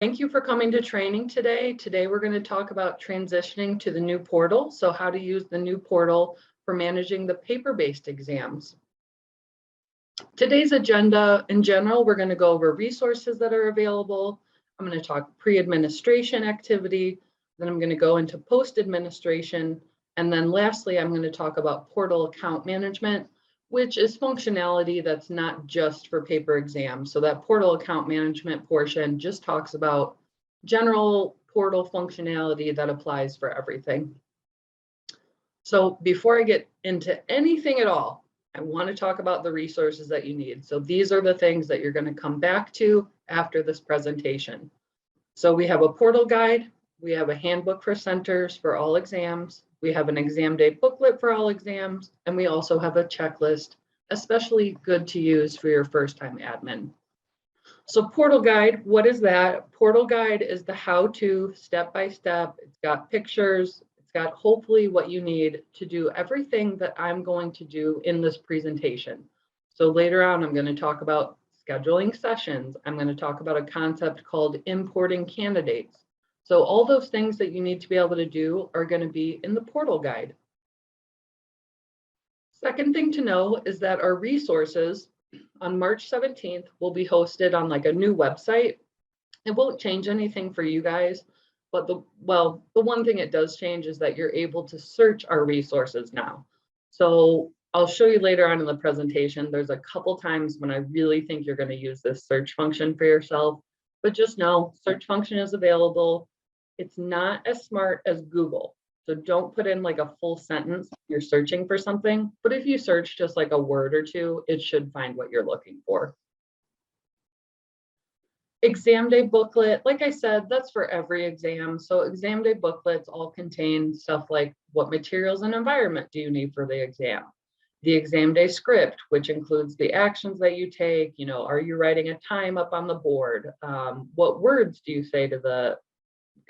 Thank you for coming to training today. Today we're going to talk about transitioning to the new portal. So how to use the new portal for managing the paper-based exams. Today's agenda in general, we're going to go over resources that are available. I'm going to talk pre-administration activity. Then I'm going to go into post-administration. And then lastly, I'm going to talk about portal account management, which is functionality that's not just for paper exams. So that portal account management portion just talks about general portal functionality that applies for everything. So before I get into anything at all, I want to talk about the resources that you need. So these are the things that you're going to come back to after this presentation. So we have a portal guide, we have a handbook for centers for all exams, we have an exam day booklet for all exams, and we also have a checklist, especially good to use for your first-time admin. So portal guide, what is that? Portal guide is the how-to step-by-step. It's got pictures, it's got hopefully what you need to do everything that I'm going to do in this presentation. So later on, I'm going to talk about scheduling sessions. I'm going to talk about a concept called importing candidates. So all those things that you need to be able to do are going to be in the portal guide. Second thing to know is that our resources on March 17th will be hosted on like a new website. It won't change anything for you guys, but the one thing it does change is that you're able to search our resources now. So I'll show you later on in the presentation, there's a couple times when I really think you're going to use this search function for yourself, but just know search function is available. It's not as smart as Google. So don't put in like a full sentence if you're searching for something, but if you search just like a word or two, it should find what you're looking for. Exam day booklet, like I said, that's for every exam. So exam day booklets all contain stuff like what materials and environment do you need for the exam? The exam day script, which includes the actions that you take, are you writing a time up on the board? What words do you say to the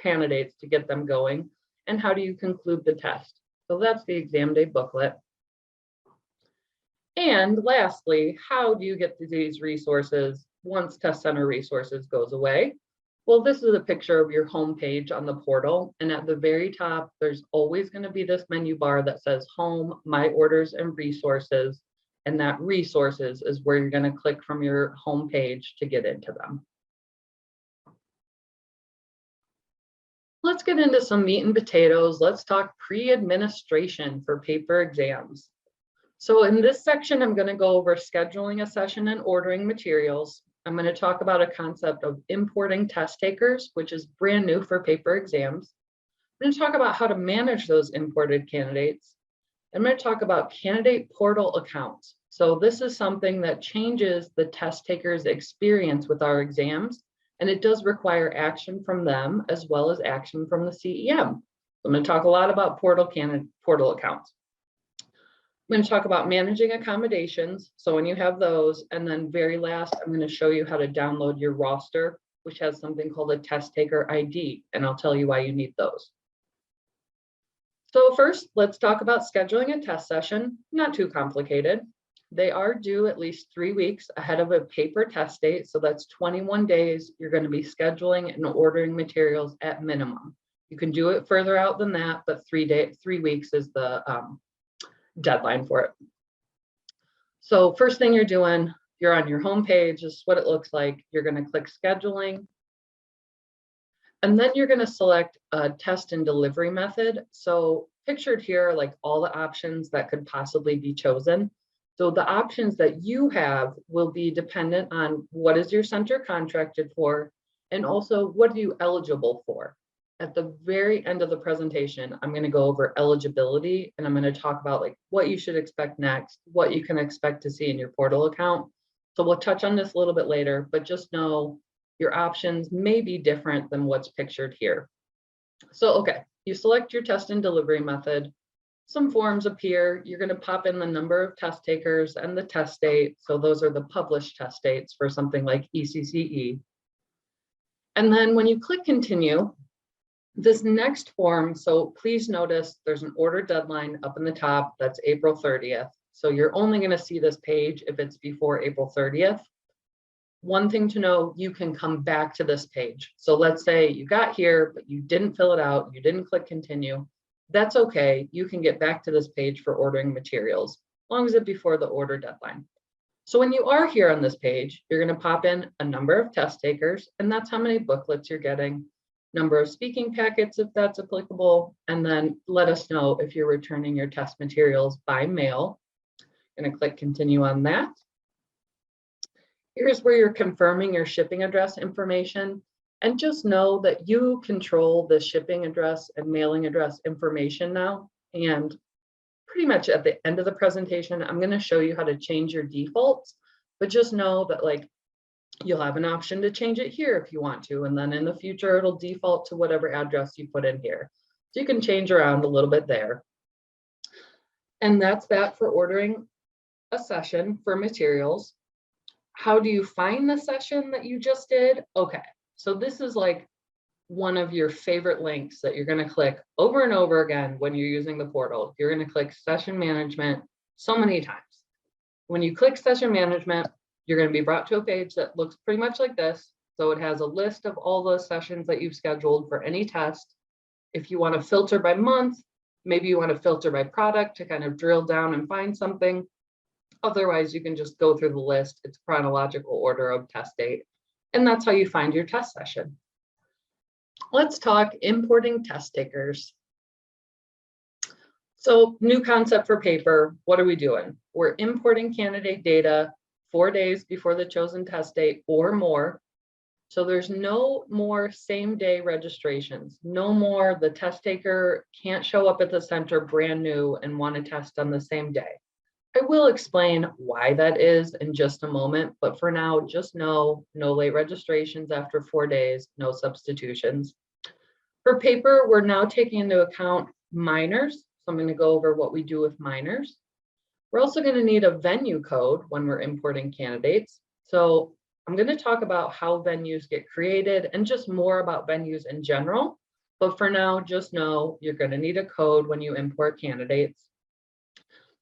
candidates to get them going? And how do you conclude the test? So that's the exam day booklet. And lastly, how do you get to these resources once Test Center Resources goes away? Well, this is a picture of your homepage on the portal. And at the very top, there's always going to be this menu bar that says Home, My Orders, and Resources. And that Resources is where you're going to click from your homepage to get into them. Let's get into some meat and potatoes. Let's talk pre-administration for paper exams. So in this section, I'm going to go over scheduling a session and ordering materials. I'm going to talk about a concept of importing test takers, which is brand new for paper exams. I'm going to talk about how to manage those imported candidates. I'm going to talk about candidate portal accounts. So this is something that changes the test taker's experience with our exams, and it does require action from them as well as action from the CEM. I'm going to talk a lot about portal accounts. I'm going to talk about managing accommodations. So when you have those, and then very last, I'm going to show you how to download your roster, which has something called a test taker ID, and I'll tell you why you need those. So first, let's talk about scheduling a test session. Not too complicated. They are due at least 3 weeks ahead of a paper test date. So that's 21 days. You're going to be scheduling and ordering materials at minimum. You can do it further out than that, but 3 weeks is the deadline for it. So first thing you're doing, you're on your home page. This is what it looks like. You're going to click scheduling. And then you're going to select a test and delivery method. So pictured here are like all the options that could possibly be chosen. So the options that you have will be dependent on what is your center contracted for, and also what are you eligible for. At the very end of the presentation, I'm going to go over eligibility, and I'm going to talk about like what you should expect next, what you can expect to see in your portal account. So we'll touch on this a little bit later, but just know your options may be different than what's pictured here. So, okay, you select your test and delivery method. Some forms appear. You're going to pop in the number of test takers and the test date. So those are the published test dates for something like ECCE. And then when you click continue, this next form, so please notice there's an order deadline up in the top, that's April 30th. So you're only going to see this page if it's before April 30th. One thing to know, you can come back to this page. So let's say you got here, but you didn't fill it out, you didn't click continue. That's okay. You can get back to this page for ordering materials, as long as it's before the order deadline. So when you are here on this page, you're going to pop in a number of test takers, and that's how many booklets you're getting, number of speaking packets if that's applicable, and then let us know if you're returning your test materials by mail. I'm going to click continue on that. Here's where you're confirming your shipping address information, and just know that you control the shipping address and mailing address information now. And pretty much at the end of the presentation, I'm going to show you how to change your defaults, but just know that like you'll have an option to change it here if you want to, and then in the future it'll default to whatever address you put in here. So you can change around a little bit there. And that's that for ordering a session for materials. How do you find the session that you just did? Okay, so this is like one of your favorite links that you're going to click over and over again when you're using the portal. You're going to click session management so many times. When you click session management, you're going to be brought to a page that looks pretty much like this. So it has a list of all the sessions that you've scheduled for any test. If you want to filter by month, maybe you want to filter by product to kind of drill down and find something. Otherwise, you can just go through the list. It's chronological order of test date. And that's how you find your test session. Let's talk importing test takers. So new concept for paper, what are we doing? We're importing candidate data 4 days before the chosen test date or more. So there's no more same day registrations, no more the test taker can't show up at the center brand new and want to test on the same day. I will explain why that is in just a moment, but for now, just know no late registrations after 4 days, no substitutions. For paper, we're now taking into account minors. So I'm going to go over what we do with minors. We're also going to need a venue code when we're importing candidates. So I'm going to talk about how venues get created and just more about venues in general. But for now, just know you're going to need a code when you import candidates.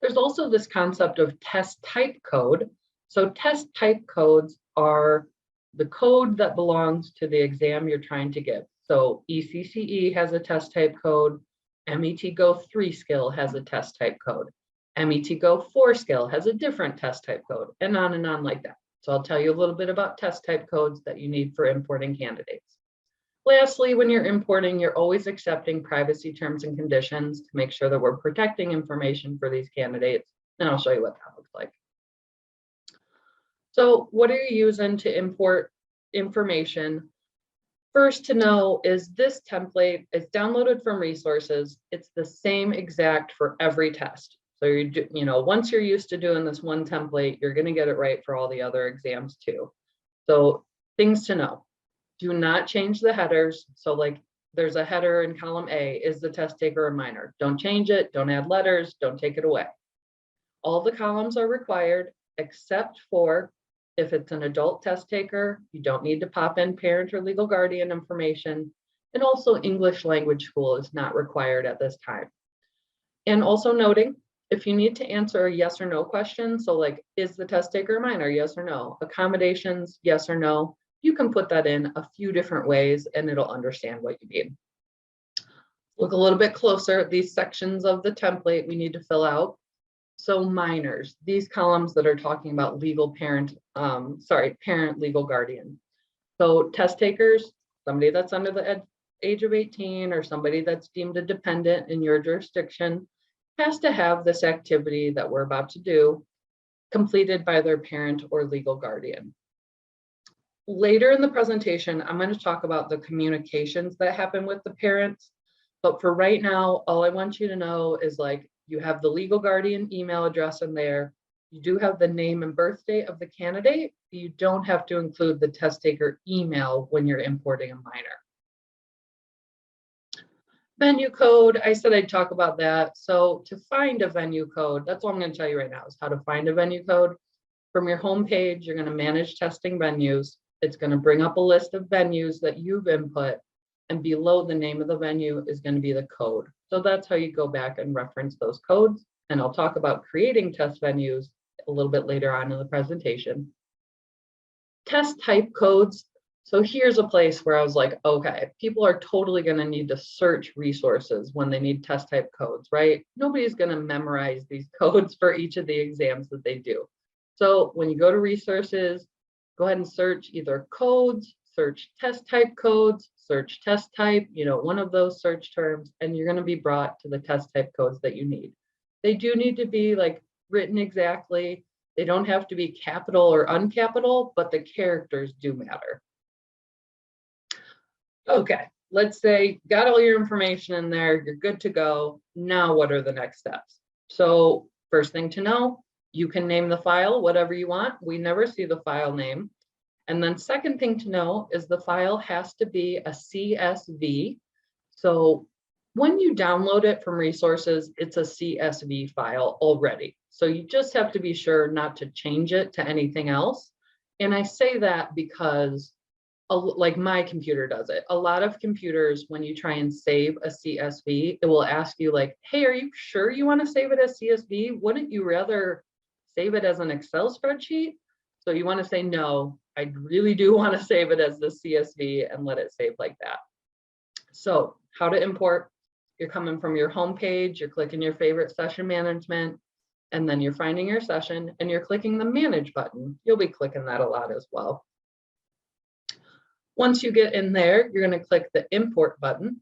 There's also this concept of test type code. So test type codes are the code that belongs to the exam you're trying to give. So ECCE has a test type code. MET Go 3 skill has a test type code. MET Go 4 skill has a different test type code, and on like that. So I'll tell you a little bit about test type codes that you need for importing candidates. Lastly, when you're importing, you're always accepting privacy terms and conditions to make sure that we're protecting information for these candidates. And I'll show you what that looks like. So what are you using to import information? First to know is this template is downloaded from resources. It's the same exact for every test. So once you're used to doing this one template, you're going to get it right for all the other exams too. So things to know. Do not change the headers. So like there's a header in column A, is the test taker a minor? Don't change it, don't add letters, don't take it away. All the columns are required except for if it's an adult test taker, you don't need to pop in parent or legal guardian information. And also English language school is not required at this time. And also noting, if you need to answer a yes or no question, so like, is the test taker a minor? Yes or no. Accommodations, yes or no. You can put that in a few different ways and it'll understand what you mean. Look a little bit closer at these sections of the template we need to fill out. So minors, these columns that are talking about legal parent, parent legal guardian. So test takers, somebody that's under the age of 18 or somebody that's deemed a dependent in your jurisdiction has to have this activity that we're about to do completed by their parent or legal guardian. Later in the presentation, I'm going to talk about the communications that happen with the parents. But for right now, all I want you to know is like, you have the legal guardian email address in there. You do have the name and birth date of the candidate. You don't have to include the test taker email when you're importing a minor. Venue code, I said I'd talk about that. So to find a venue code, that's what I'm going to tell you right now is how to find a venue code. From your home page, you're going to manage testing venues. It's going to bring up a list of venues that you've input. And below the name of the venue is going to be the code. So that's how you go back and reference those codes. And I'll talk about creating test venues a little bit later on in the presentation. Test type codes. So here's a place where I was like, okay, people are totally going to need to search resources when they need test type codes, right? Nobody's going to memorize these codes for each of the exams that they do. So when you go to resources, go ahead and search either codes, search test type codes, search test type, one of those search terms, and you're going to be brought to the test type codes that you need. They do need to be like written exactly. They don't have to be capital or uncapital, but the characters do matter. Okay, let's say got all your information in there, you're good to go. Now what are the next steps? So first thing to know, you can name the file whatever you want. We never see the file name. And then second thing to know is the file has to be a CSV. So when you download it from resources, it's a CSV file already. So you just have to be sure not to change it to anything else. And I say that because like my computer does it. A lot of computers, when you try and save a CSV, it will ask you like, hey, are you sure you want to save it as CSV? Wouldn't you rather save it as an Excel spreadsheet? So you want to say, no, I really do want to save it as the CSV and let it save like that. So how to import? You're coming from your home page, you're clicking your favorite session management, and then you're finding your session and you're clicking the manage button. You'll be clicking that a lot as well. Once you get in there, you're going to click the import button.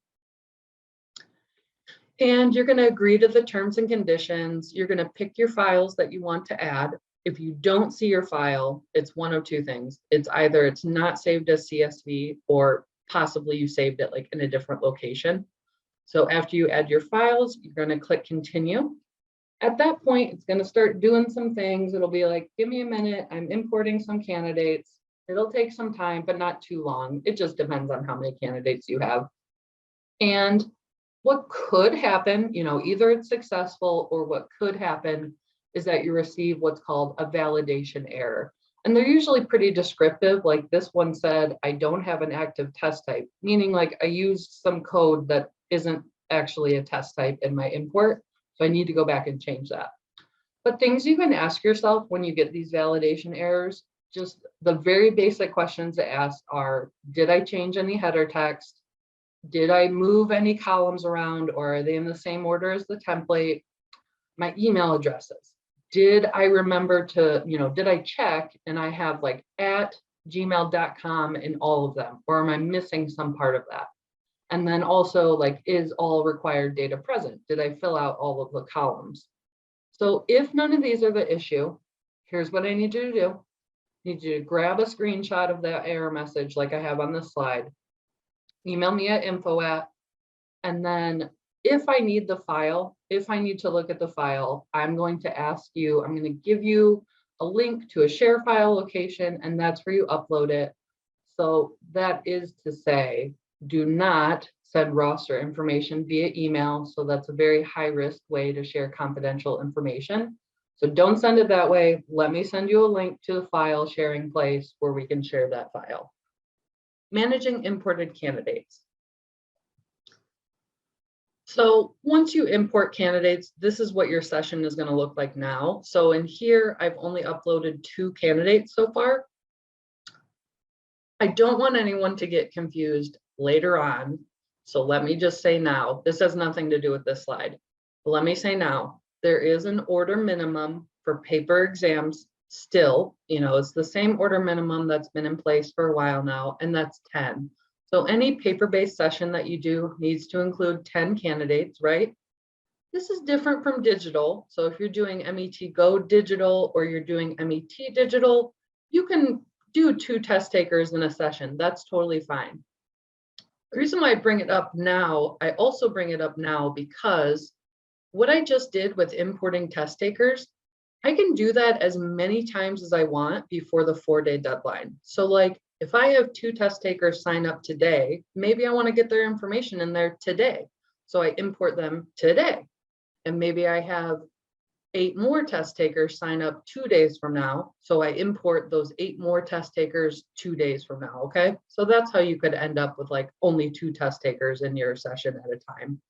And you're going to agree to the terms and conditions. You're going to pick your files that you want to add. If you don't see your file, it's one of two things. It's either it's not saved as CSV or possibly you saved it like in a different location. So after you add your files, you're going to click continue. At that point, it's going to start doing some things. It'll be like, give me a minute. I'm importing some candidates. It'll take some time, but not too long. It just depends on how many candidates you have. And what could happen, either it's successful or what could happen is that you receive what's called a validation error. And they're usually pretty descriptive. Like this one said, I don't have an active test type, meaning like I used some code that isn't actually a test type in my import. So I need to go back and change that. But things you can ask yourself when you get these validation errors, just the very basic questions to ask are, did I change any header text? Did I move any columns around, or are they in the same order as the template? My email addresses. Did I remember to, did I check and I have like @gmail.com in all of them, or am I missing some part of that? And then also like, is all required data present? Did I fill out all of the columns? So if none of these are the issue, here's what I need you to do. I need you to grab a screenshot of that error message like I have on this slide. Email me at info@, and then if I need the file, if I need to look at the file, I'm going to give you a link to a share file location, and that's where you upload it. So that is to say, do not send roster information via email. So that's a very high risk way to share confidential information. So don't send it that way. Let me send you a link to the file sharing place where we can share that file. Managing imported candidates. So once you import candidates, this is what your session is going to look like now. So in here, I've only uploaded 2 candidates so far. I don't want anyone to get confused later on. So let me just say now, this has nothing to do with this slide. But let me say now, there is an order minimum for paper exams still. It's the same order minimum that's been in place for a while now, and that's 10. So any paper-based session that you do needs to include 10 candidates, right? This is different from digital. So if you're doing MET Go digital or you're doing MET digital, you can do 2 test takers in a session. That's totally fine. The reason why I bring it up now, I also bring it up now because what I just did with importing test takers, I can do that as many times as I want before the 4-day deadline. So like if I have 2 test takers sign up today, maybe I want to get their information in there today. So I import them today. And maybe I have 8 more test takers sign up 2 days from now. So I import those 8 more test takers 2 days from now, okay? So that's how you could end up with like only 2 test takers in your session at a time.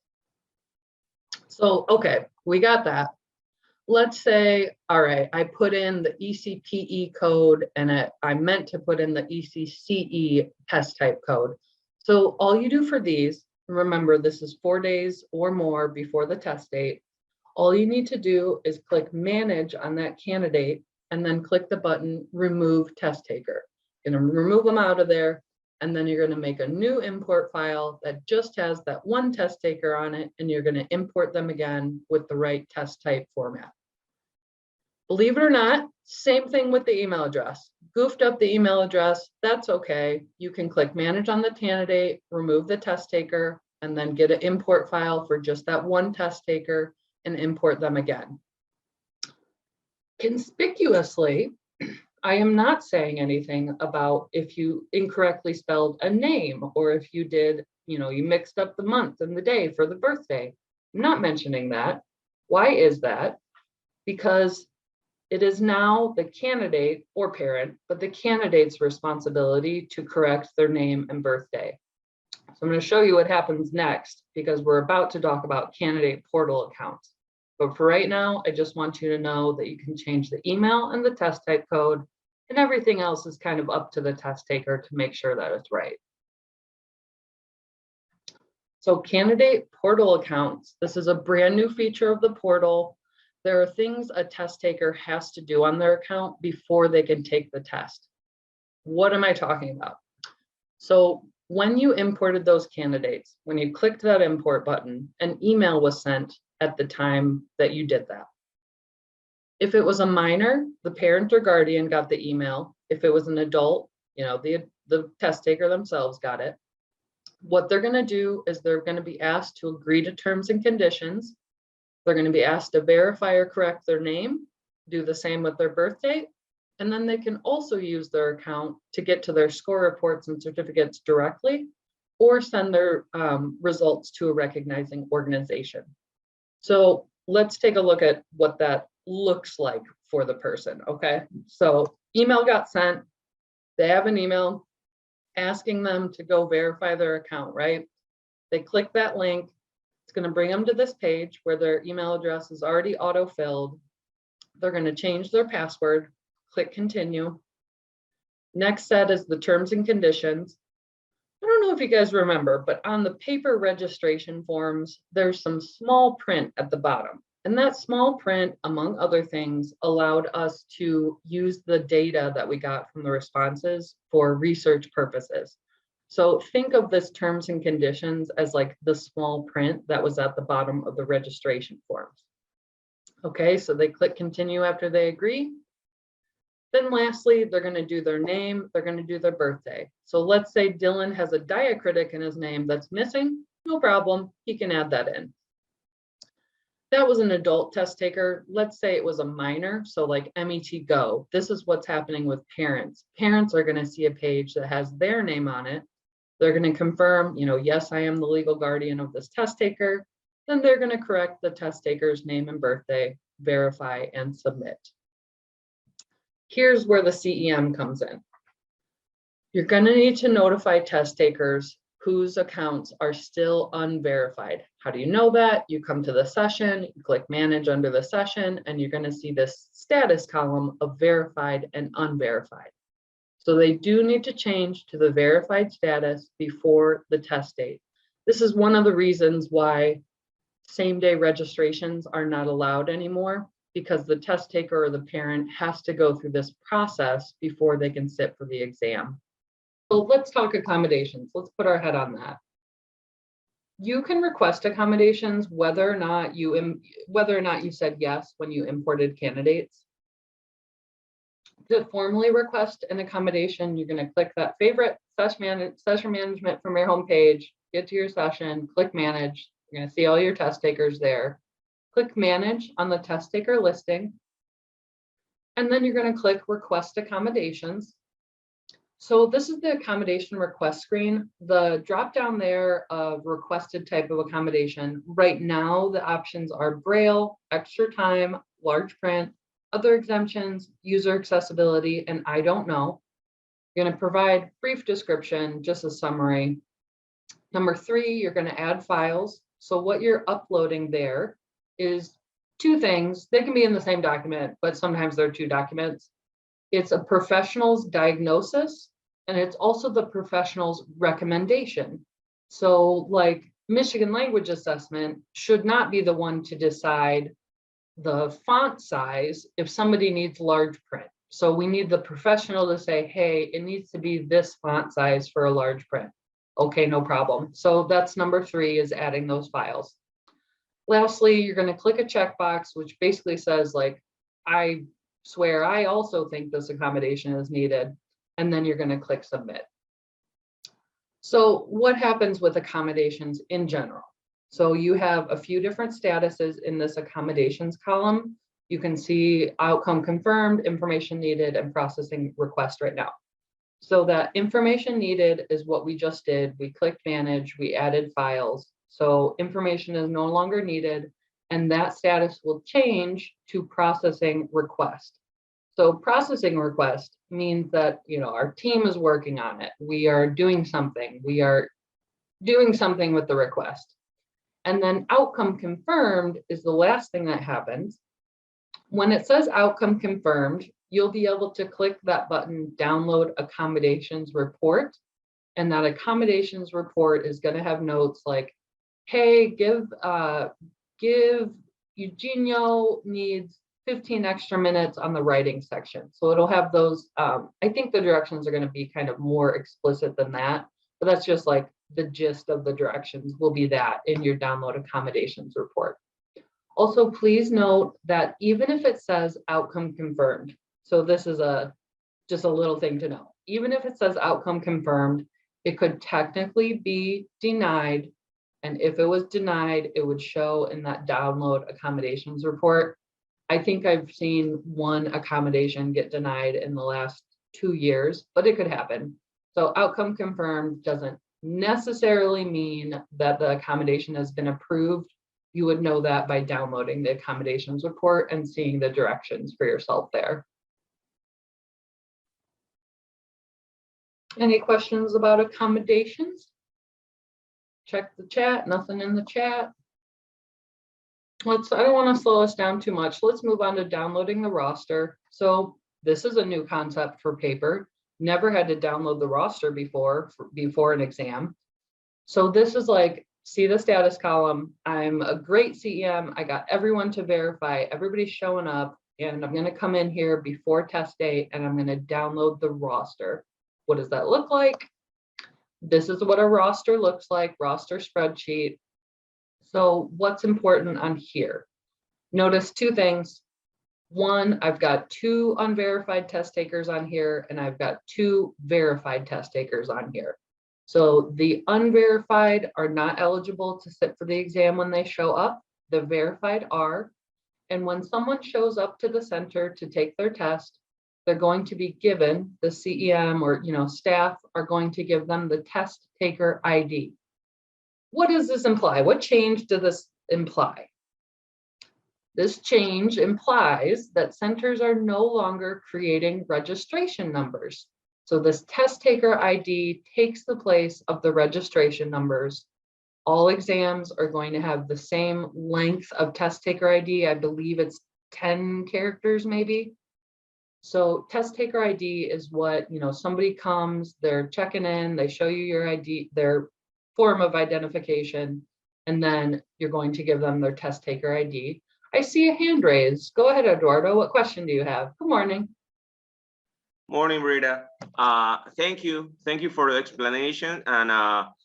So, okay, we got that. let's say, all right, I put in the ECPE code and I meant to put in the ECCE test type code. So all you do for these, remember this is 4 days or more before the test date. All you need to do is click manage on that candidate and then click the button remove test taker. You're gonna remove them out of there, and then you're gonna make a new import file that just has that one test taker on it, and you're gonna import them again with the right test type format. Believe it or not, same thing with the email address. Goofed up the email address, that's okay. You can click manage on the candidate, remove the test taker, and then get an import file for just that one test taker and import them again. Conspicuously, I am not saying anything about if you incorrectly spelled a name or if you did, you mixed up the month and the day for the birthday. I'm not mentioning that. Why is that? Because it is now the candidate or parent, but the candidate's responsibility to correct their name and birthday. So I'm going to show you what happens next because we're about to talk about candidate portal accounts. But for right now, I just want you to know that you can change the email and the test type code, and everything else is kind of up to the test taker to make sure that it's right. So candidate portal accounts, this is a brand new feature of the portal. There are things a test taker has to do on their account before they can take the test. What am I talking about? So when you imported those candidates, when you clicked that import button, an email was sent at the time that you did that. If it was a minor, the parent or guardian got the email. If it was an adult, the test taker themselves got it. What they're going to do is they're going to be asked to agree to terms and conditions. They're going to be asked to verify or correct their name, do the same with their birth date, and then they can also use their account to get to their score reports and certificates directly, or send their results to a recognizing organization. So let's take a look at what that looks like for the person, okay? So email got sent, they have an email asking them to go verify their account, right? They click that link. It's going to bring them to this page where their email address is already auto-filled. They're going to change their password, click continue. Next set is the terms and conditions. I don't know if you guys remember, but on the paper registration forms, there's some small print at the bottom. And that small print, among other things, allowed us to use the data that we got from the responses for research purposes. So think of this terms and conditions as like the small print that was at the bottom of the registration forms. Okay, so they click continue after they agree. Then lastly, they're going to do their name, they're going to do their birthday. So let's say Dylan has a diacritic in his name that's missing, no problem, he can add that in. That was an adult test taker. Let's say it was a minor, so like MET Go. This is what's happening with parents. Parents are going to see a page that has their name on it. They're going to confirm, yes, I am the legal guardian of this test taker. Then they're going to correct the test taker's name and birthday, verify, and submit. Here's where the CEM comes in. You're going to need to notify test takers whose accounts are still unverified. How do you know that? You come to the session, you click manage under the session, and you're going to see this status column of verified and unverified. So they do need to change to the verified status before the test date. This is one of the reasons why same-day registrations are not allowed anymore, because the test taker or the parent has to go through this process before they can sit for the exam. So let's talk accommodations. Let's put our head on that. You can request accommodations whether or not you said yes when you imported candidates. To formally request an accommodation, you're going to click that favorite session management from your home page, get to your session, click manage. You're going to see all your test takers there. Click manage on the test taker listing. And then you're going to click request accommodations. So this is the accommodation request screen. The drop down there of requested type of accommodation. Right now, the options are Braille, extra time, large print, other exemptions, user accessibility, and I don't know. You're going to provide brief description, just a summary. Number 3, you're going to add files. So what you're uploading there is two things. They can be in the same document, but sometimes they're two documents. It's a professional's diagnosis, and it's also the professional's recommendation. So like Michigan language assessment should not be the one to decide the font size if somebody needs large print. So we need the professional to say, hey, it needs to be this font size for a large print. Okay, no problem. So that's number 3, is adding those files. Lastly, you're going to click a checkbox, which basically says like, I swear I also think this accommodation is needed. And then you're going to click submit. So what happens with accommodations in general? So you have a few different statuses in this accommodations column. You can see outcome confirmed, information needed, and processing request right now. So that information needed is what we just did. We clicked manage, we added files. So information is no longer needed, and that status will change to processing request. So processing request means that, our team is working on it. We are doing something. We are doing something with the request. And then outcome confirmed is the last thing that happens. When it says outcome confirmed, you'll be able to click that button, download accommodations report. And that accommodations report is going to have notes like, hey, give Eugenio needs 15 extra minutes on the writing section. So it'll have those, I think the directions are going to be kind of more explicit than that, but that's just like the gist of the directions will be that in your download accommodations report. Also, please note that even if it says outcome confirmed, so this is just a little thing to know, even if it says outcome confirmed, it could technically be denied. And if it was denied, it would show in that download accommodations report. I think I've seen one accommodation get denied in the last 2 years, but it could happen. So outcome confirmed doesn't necessarily mean that the accommodation has been approved. You would know that by downloading the accommodations report and seeing the directions for yourself there. Any questions about accommodations? Check the chat, nothing in the chat. I don't want to slow us down too much. Let's move on to downloading the roster. So this is a new concept for paper. Never had to download the roster before an exam. So this is like, see the status column. I'm a great CEM. I got everyone to verify. Everybody's showing up, and I'm going to come in here before test date, and I'm going to download the roster. What does that look like? This is what a roster looks like, roster spreadsheet. So what's important on here? Notice 2 things. One, I've got 2 unverified test takers on here, and I've got 2 verified test takers on here. So the unverified are not eligible to sit for the exam when they show up. The verified are. And when someone shows up to the center to take their test, they're going to be given, the CEM or staff are going to give them the test taker ID. What does this imply? What change does this imply? This change implies that centers are no longer creating registration numbers. So this test taker ID takes the place of the registration numbers. All exams are going to have the same length of test taker ID. I believe it's 10 characters maybe. So test taker ID is what, somebody comes, they're checking in, they show you your ID, their form of identification, and then you're going to give them their test taker ID. I see a hand raised. Go ahead, Eduardo. What question do you have? Good morning. Morning, Rita. Thank you. Thank you for the explanation. And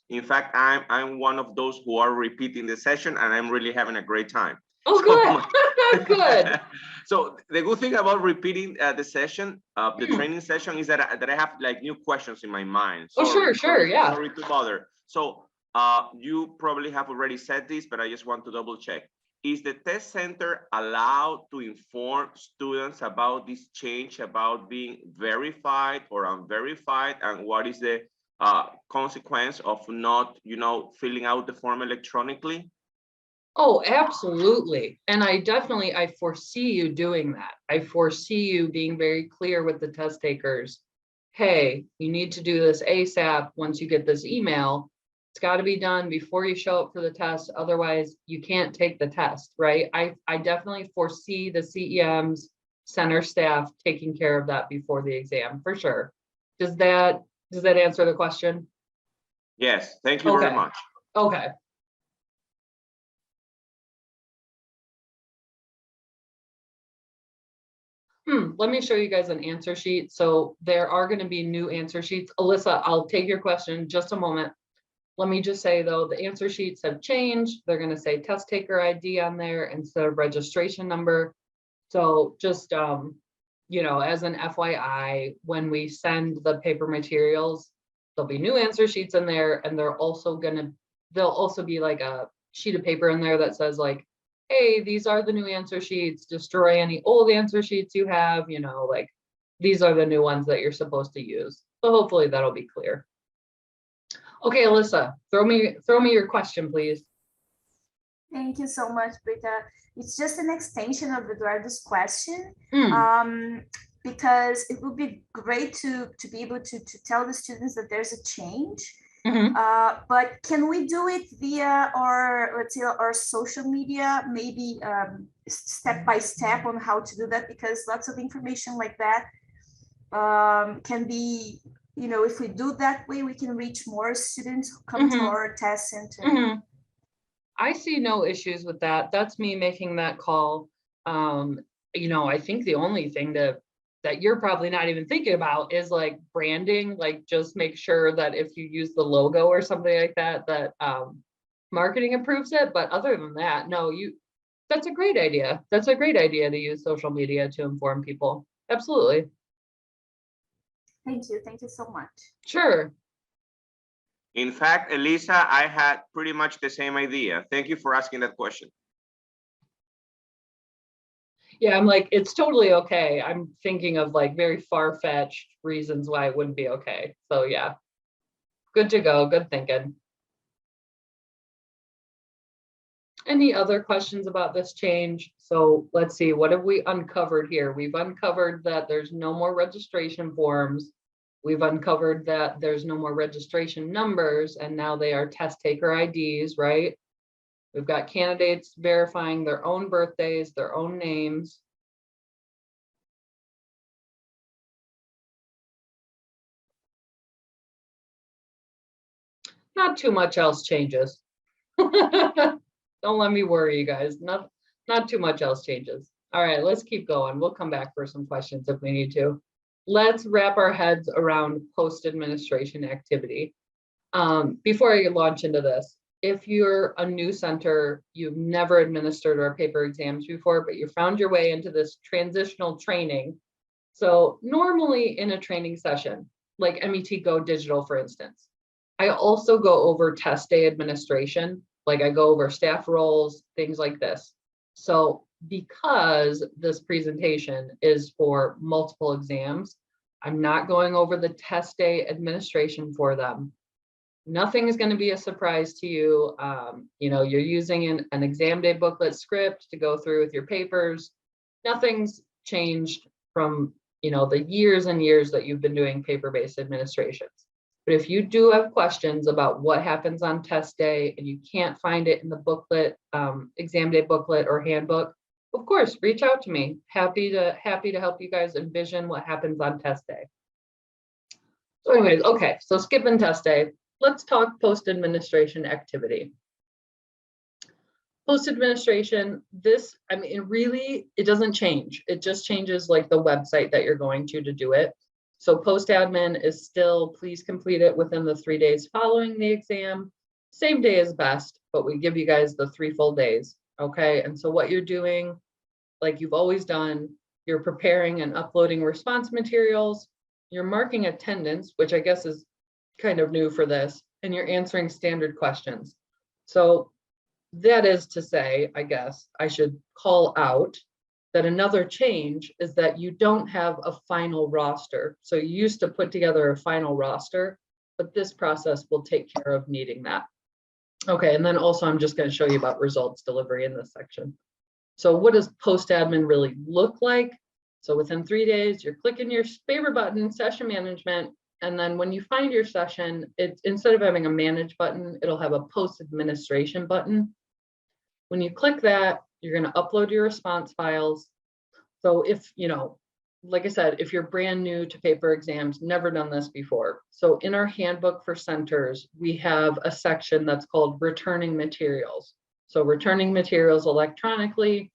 in fact, I'm one of those who are repeating the session, and I'm really having a great time. Oh, good. Good. So the good thing about repeating the session, the training session, is that I have like new questions in my mind. So, sure, yeah. Sorry to bother. So you probably have already said this, but I just want to double check. Is the test center allowed to inform students about this change, about being verified or unverified, and what is the consequence of not, filling out the form electronically? Oh, absolutely. And I foresee you doing that. I foresee you being very clear with the test takers. Hey, you need to do this ASAP once you get this email. It's got to be done before you show up for the test. Otherwise, you can't take the test, right? I definitely foresee the CEM's center staff taking care of that before the exam, for sure. Does that answer the question? Yes, thank you very Okay. much. Okay. Let me show you guys an answer sheet. So there are going to be new answer sheets. Alyssa, I'll take your question in just a moment. Let me just say though, the answer sheets have changed. They're going to say test taker ID on there instead of registration number. So just, you know, as an FYI, when we send the paper materials, there'll be new answer sheets in there, and there'll also be like a sheet of paper in there that says like, hey, these are the new answer sheets, destroy any old answer sheets you have, you know, like these are the new ones that you're supposed to use. So hopefully that'll be clear. Okay, Alyssa, throw me your question, please. Thank you so much, Britta. It's just an extension of Eduardo's question, because it would be great to be able to tell the students that there's a change. But can we do it via our, let's say, our social media, maybe step by step on how to do that? Because lots of information like that can be, you know, if we do that way, we can reach more students who come to our test center. I see no issues with that. That's me making that call. You know, I think the only thing that you're probably not even thinking about is like branding, like just make sure that if you use the logo or something like that, that marketing approves it. But other than that, no, that's a great idea. That's a great idea to use social media to inform people. Absolutely. Thank you. Thank you so much. Sure. In fact, Elisa, I had pretty much the same idea. Thank you for asking that question. Yeah, I'm like, it's totally okay. I'm thinking of like very far-fetched reasons why it wouldn't be okay. So yeah, good to go. Good thinking. Any other questions about this change? So let's see, what have we uncovered here? We've uncovered that there's no more registration forms. We've uncovered that there's no more registration numbers, and now they are test taker IDs, right? We've got candidates verifying their own birthdays, their own names. Not too much else changes. Don't let me worry you guys. Not too much else changes. All right, let's keep going. We'll come back for some questions if we need to. Let's wrap our heads around post-administration activity. Before I launch into this, if you're a new center, you've never administered our paper exams before, but you found your way into this transitional training. So normally in a training session, like MET Go Digital, for instance, I also go over test day administration, like I go over staff roles, things like this. So because this presentation is for multiple exams, I'm not going over the test day administration for them. Nothing is going to be a surprise to you. You know, you're using an exam day booklet script to go through with your papers. Nothing's changed from, you know, the years and years that you've been doing paper-based administrations. But if you do have questions about what happens on test day and you can't find it in the booklet, exam day booklet or handbook, of course, reach out to me. Happy to help you guys envision what happens on test day. So anyways, okay, so skipping test day, let's talk post-administration activity. Post-administration, this, I mean, it doesn't change. It just changes like the website that you're going to do it. So post-admin is still, please complete it within the 3 days following the exam. Same day is best, but we give you guys the 3 full days, okay? And so what you're doing, like you've always done, you're preparing and uploading response materials, you're marking attendance, which I guess is kind of new for this, and you're answering standard questions. So that is to say, I guess I should call out that another change is that you don't have a final roster. So you used to put together a final roster, but this process will take care of needing that. Okay, and then also I'm just going to show you about results delivery in this section. So what does post-admin really look like? So within 3 days, you're clicking your favorite button, session management, And then when you find your session, it's instead of having a manage button, it'll have a post administration button. When you click that, you're going to upload your response files. So if, like I said, if you're brand new to paper exams, never done this before. So in our handbook for centers, we have a section that's called returning materials. So returning materials electronically,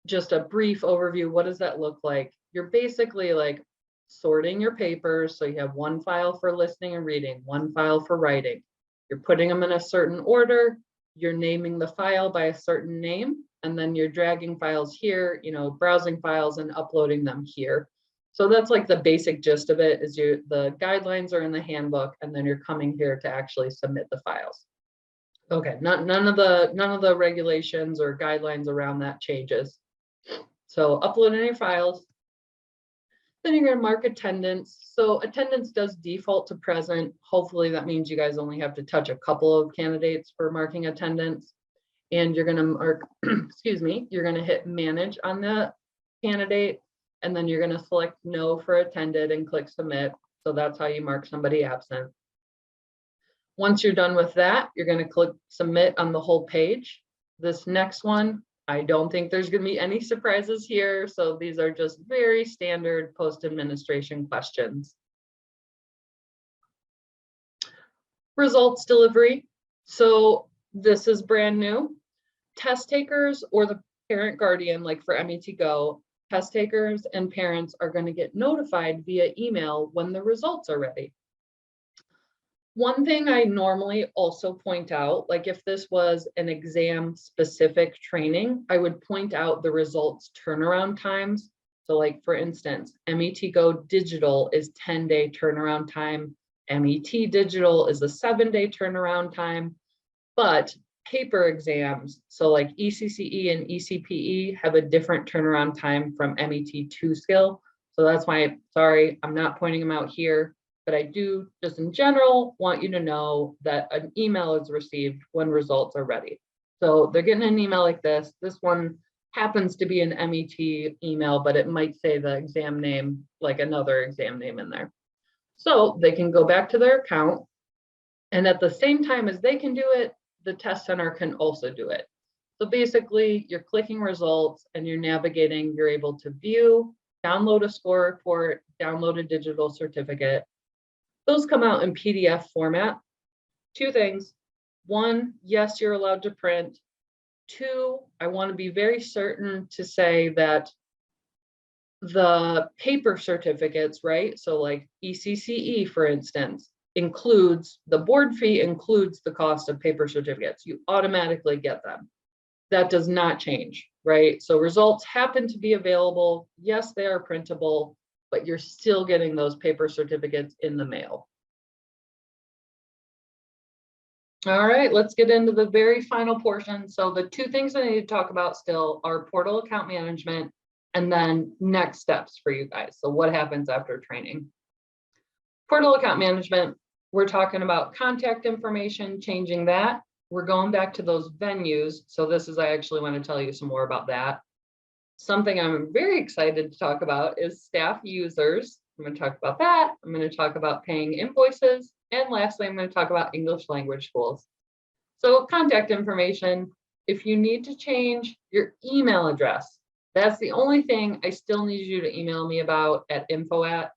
just a brief overview. What does that look like? You're basically like sorting your papers. So you have one file for listening and reading, one file for writing. You're putting them in a certain order. You're naming the file by a certain name, and then you're dragging files here, browsing files and uploading them here. So that's like the basic gist of it is the guidelines are in the handbook, and then you're coming here to actually submit the files. Okay, none of the regulations or guidelines around that changes. So uploading your files. Then you're going to mark attendance. So attendance does default to present. Hopefully that means you guys only have to touch a couple of candidates for marking attendance. And you're going to mark, excuse me, you're going to hit manage on the candidate. And then you're going to select no for attended and click submit. So that's how you mark somebody absent. Once you're done with that, you're going to click submit on the whole page. This next one, I don't think there's going to be any surprises here. So these are just very standard post-administration questions. Results delivery. So this is brand new. Test takers or the parent guardian, like for MET Go, test takers and parents are going to get notified via email when the results are ready. One thing I normally also point out, like if this was an exam specific training, I would point out the results turnaround times. So like for instance, MET Go digital is 10-day turnaround time. MET digital is a 7-day turnaround time, but paper exams, so like ECCE and ECPE have a different turnaround time from MET2 skill. So that's why, sorry, I'm not pointing them out here. But I do, just in general, want you to know that an email is received when results are ready. So they're getting an email like this. This one happens to be an MET email, but it might say the exam name, like another exam name in there. So they can go back to their account. And at the same time as they can do it, the test center can also do it. So basically, you're clicking results and you're navigating, you're able to view, download a score report, download a digital certificate. Those come out in PDF format. Two things. One, yes, you're allowed to print. Two, I want to be very certain to say that the paper certificates, right? So like ECCE, for instance, includes the board fee, includes the cost of paper certificates. You automatically get them. That does not change, right? So results happen to be available. Yes, they are printable, but you're still getting those paper certificates in the mail. All right, let's get into the very final portion. So the two things I need to talk about still are portal account management and then next steps for you guys. So what happens after training? Portal account management, we're talking about contact information, changing that. We're going back to those venues. So this is, I actually want to tell you some more about that. Something I'm very excited to talk about is staff users. I'm going to talk about that. I'm going to talk about paying invoices. And lastly, I'm going to talk about English language schools. So contact information, if you need to change your email address, that's the only thing I still need you to email me about at info@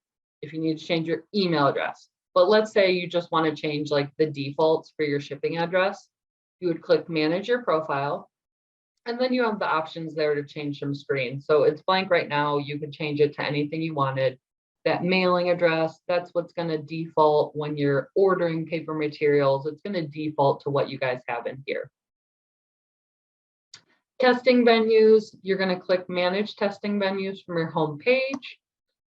if you need to change your email address. But let's say you just want to change like the defaults for your shipping address. You would click manage your profile. And then you have the options there to change some screen. So it's blank right now. You could change it to anything you wanted. That mailing address, that's what's going to default when you're ordering paper materials. It's going to default to what you guys have in here. Testing venues, you're going to click manage testing venues from your home page.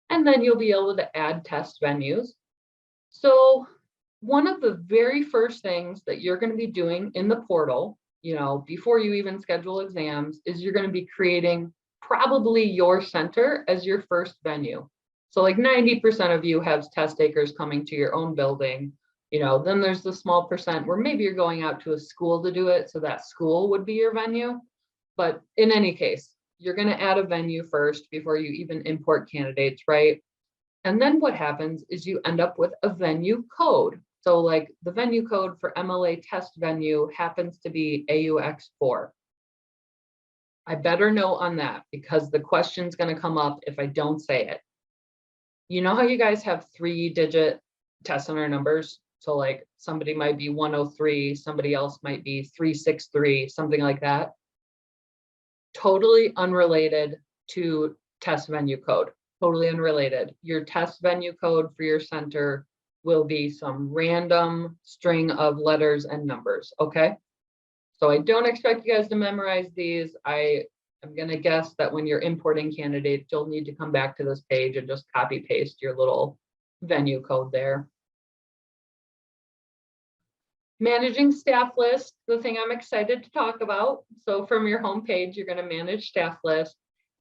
And then you'll be able to add test venues. So one of the very first things that you're going to be doing in the portal, before you even schedule exams, is you're going to be creating probably your center as your first venue. So like 90% of you have test takers coming to your own building. Then there's the small percent where maybe you're going out to a school to do it. So that school would be your venue. But in any case, you're going to add a venue first before you even import candidates, right? And then what happens is you end up with a venue code. So like the venue code for MLA test venue happens to be AUX4. I better know on that because the question's going to come up if I don't say it. You know how you guys have 3-digit test center numbers? So like somebody might be 103, somebody else might be 363, something like that. Totally unrelated to test venue code, totally unrelated. Your test venue code for your center will be some random string of letters and numbers, okay? So I don't expect you guys to memorize these. I am gonna guess that when you're importing candidates, you'll need to come back to this page and just copy paste your little venue code there. Managing staff list, the thing I'm excited to talk about. So from your home page, you're gonna manage staff list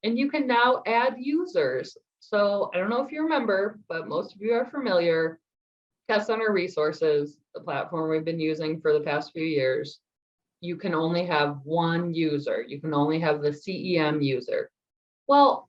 and you can now add users. So I don't know if you remember, but most of you are familiar. Test Center Resources, the platform we've been using for the past few years, you can only have one user. You can only have the CEM user. Well,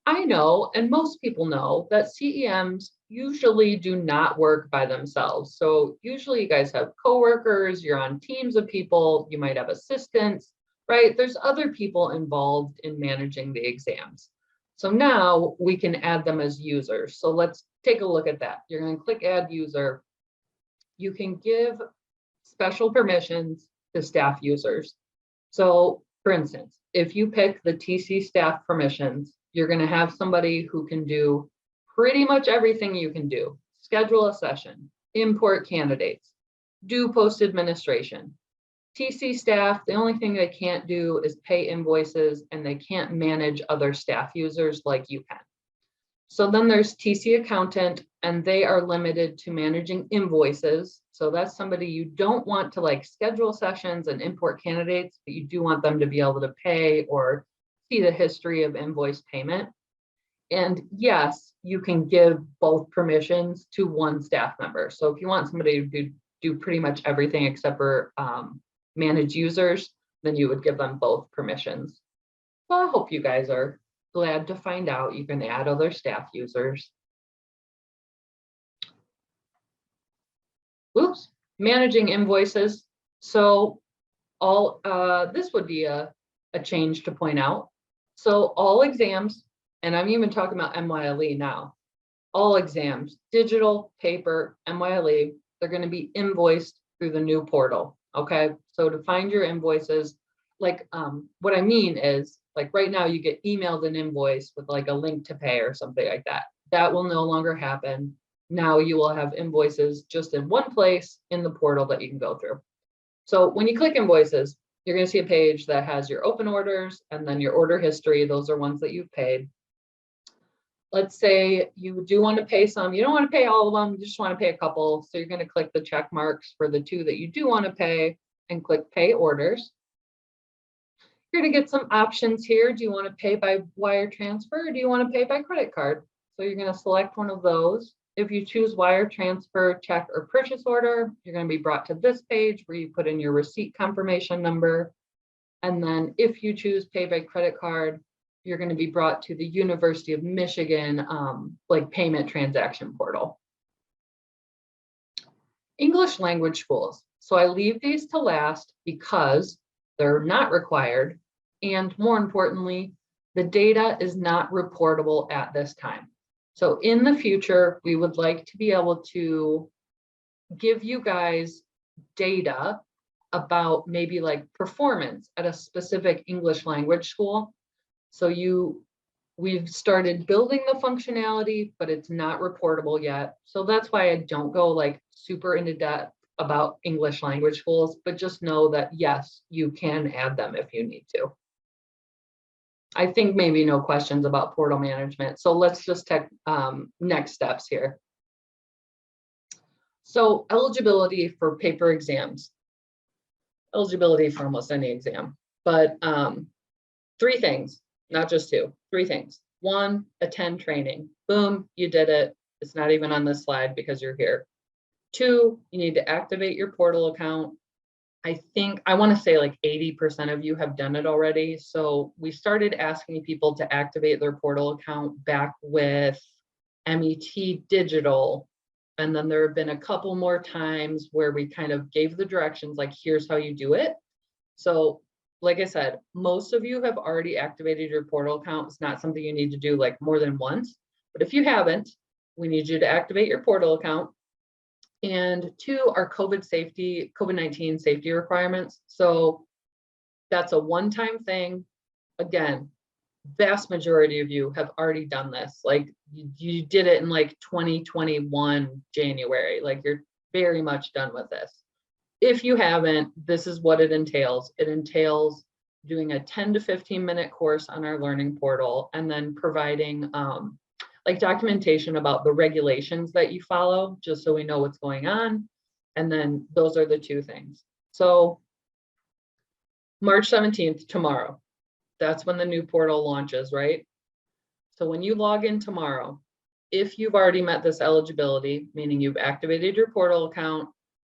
I know, and most people know, that CEMs usually do not work by themselves. So usually you guys have coworkers, you're on teams of people, you might have assistants, right? There's other people involved in managing the exams. So now we can add them as users. So let's take a look at that. You're going to click add user. You can give special permissions to staff users. So for instance, if you pick the TC staff permissions, you're going to have somebody who can do pretty much everything you can do. Schedule a session, import candidates, do post administration. TC staff, the only thing they can't do is pay invoices and they can't manage other staff users like you can. So then there's TC accountant and they are limited to managing invoices. So that's somebody you don't want to like schedule sessions and import candidates, but you do want them to be able to pay or see the history of invoice payment. And yes, you can give both permissions to one staff member. So if you want somebody to do pretty much everything except for manage users, then you would give them both permissions. Well, I hope you guys are glad to find out you can add other staff users. Oops, managing invoices. So all this would be a change to point out. So all exams, and I'm even talking about MYLE now, all exams, digital, paper, MYLE, they're going to be invoiced through the new portal. Okay, so to find your invoices, like what I mean is, like right now you get emailed an invoice with like a link to pay or something like that. That will no longer happen. Now you will have invoices just in one place in the portal that you can go through. So when you click invoices, you're going to see a page that has your open orders and then your order history. Those are ones that you've paid. Let's say you do want to pay some, you don't want to pay all of them, you just want to pay a couple. So you're going to click the check marks for the 2 that you do want to pay and click pay orders. You're going to get some options here. Do you want to pay by wire transfer or do you want to pay by credit card? So you're going to select one of those. If you choose wire transfer, check, or purchase order, you're going to be brought to this page where you put in your receipt confirmation number. And then if you choose pay by credit card, you're going to be brought to the University of Michigan like payment transaction portal. English language schools. So I leave these to last because they're not required. And more importantly, the data is not reportable at this time. So in the future, we would like to be able to give you guys data about maybe like performance at a specific English language school. So we've started building the functionality, but it's not reportable yet. So that's why I don't go like super into depth about English language schools, but just know that yes, you can add them if you need to. I think maybe no questions about portal management. So let's just take next steps here. So eligibility for paper exams. Eligibility for almost any exam, but 3 things, not just 2, 3 things. 1, attend training. Boom, you did it. It's not even on this slide because you're here. 2, you need to activate your portal account. I want to say like 80% of you have done it already. So we started asking people to activate their portal account back with MET digital. And then there have been a couple more times where we kind of gave the directions, like, here's how you do it. So like I said, most of you have already activated your portal account. It's not something you need to do like more than once. But if you haven't, we need you to activate your portal account. And 2 are COVID-19 safety requirements. So that's a one-time thing. Again, vast majority of you have already done this. Like you did it in like 2021 January. Like you're very much done with this. If you haven't, this is what it entails. It entails doing a 10 to 15 minute course on our learning portal, and then providing like documentation about the regulations that you follow, just so we know what's going on. And then those are the 2 things. So March 17th, tomorrow, that's when the new portal launches, right? So when you log in tomorrow, if you've already met this eligibility, meaning you've activated your portal account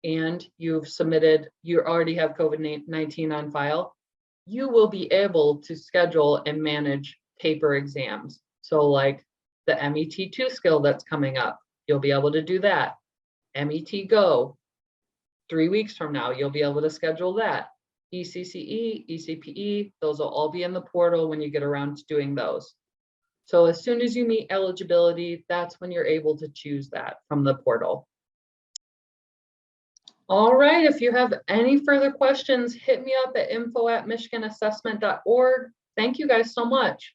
and you've submitted, you already have COVID-19 on file, you will be able to schedule and manage paper exams. So like the MET2 skill that's coming up, you'll be able to do that. MET Go, 3 weeks from now, you'll be able to schedule that. ECCE, ECPE, those will all be in the portal when you get around to doing those. So as soon as you meet eligibility, that's when you're able to choose that from the portal. All right, if you have any further questions, hit me up at info@michiganassessment.org. Thank you guys so much.